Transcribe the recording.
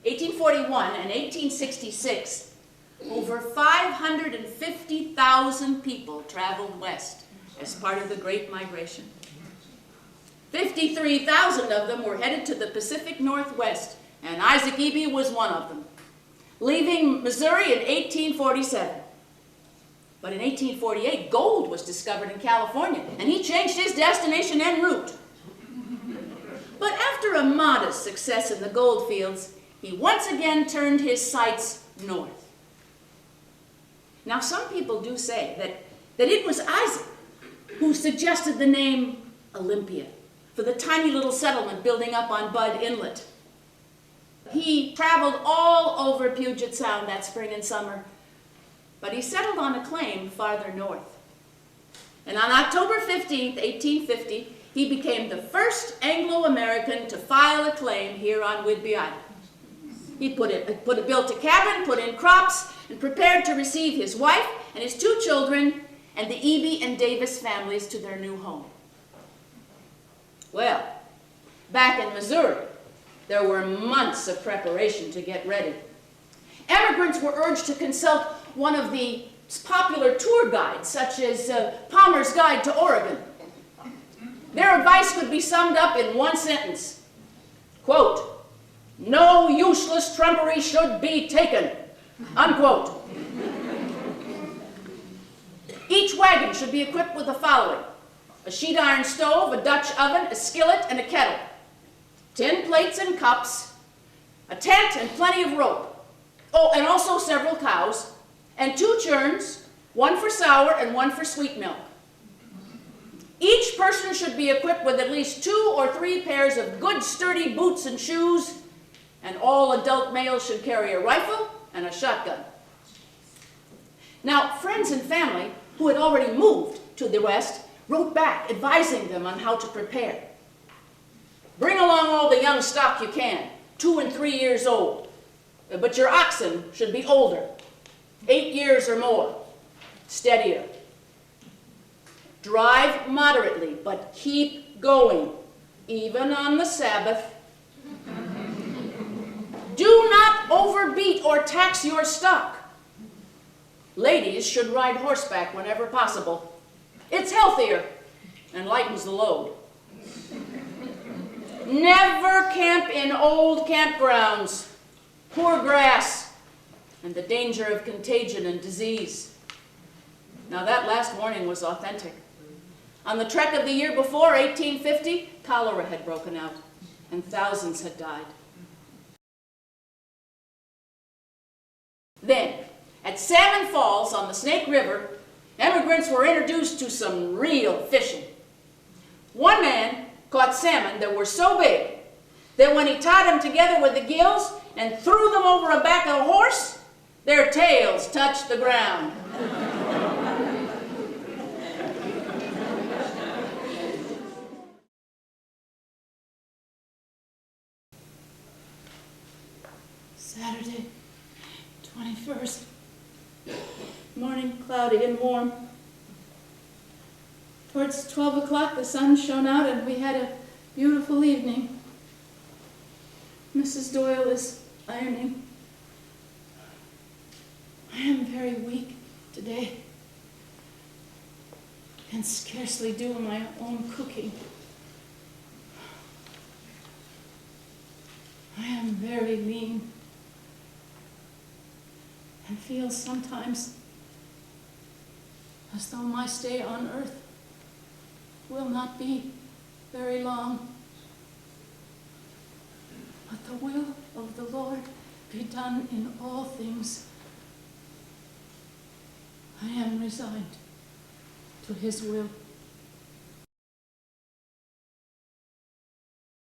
1841 and 1866, over 550,000 people traveled west as part of the Great Migration. 53,000 of them were headed to the Pacific Northwest, and Isaac Ebey was one of them, leaving Missouri in 1847. But in 1848, gold was discovered in California, and he changed his destination en route. But after a modest success in the gold fields, he once again turned his sights north. Now, some people do say that it was Isaac who suggested the name Olympia for the tiny little settlement building up on Bud Inlet. He traveled all over Puget Sound that spring and summer, but he settled on a claim farther north. And on October 15, 1850, he became the first Anglo-American to file a claim here on Whidbey Island. He built a cabin, put in crops, and prepared to receive his wife and his 2 children and the Ebey and Davis families to their new home. Well, back in Missouri, there were months of preparation to get ready. Emigrants were urged to consult one of the popular tour guides, such as Palmer's Guide to Oregon. Their advice could be summed up in one sentence. Quote, "No useless trumpery should be taken," unquote. Each wagon should be equipped with the following: a sheet iron stove, a Dutch oven, a skillet, and a kettle, tin plates and cups, a tent and plenty of rope. Oh, and also several cows, and 2 churns, one for sour and one for sweet milk. Each person should be equipped with at least 2 or 3 pairs of good sturdy boots and shoes, and all adult males should carry a rifle and a shotgun. Now, friends and family who had already moved to the West wrote back advising them on how to prepare. Bring along all the young stock you can, 2 and 3 years old, but your oxen should be older, 8 years or more, steadier. Drive moderately, but keep going, even on the Sabbath. Do not overbeat or tax your stock. Ladies should ride horseback whenever possible. It's healthier and lightens the load. Never camp in old campgrounds, poor grass, and the danger of contagion and disease. Now that last warning was authentic. On the trek of the year before, 1850, cholera had broken out, and thousands had died. Then, at Salmon Falls on the Snake River, emigrants were introduced to some real fishing. One man caught salmon that were so big that when he tied them together with the gills and threw them over the back of a horse, their tails touched the ground. Saturday, 21st. Morning cloudy and warm. Towards 12 o'clock the sun shone out and we had a beautiful evening. Mrs. Doyle is ironing. I am very weak today. Can scarcely do my own cooking. I am very lean and feel sometimes as though my stay on earth will not be very long. But the will of the Lord be done in all things. I am resigned to his will.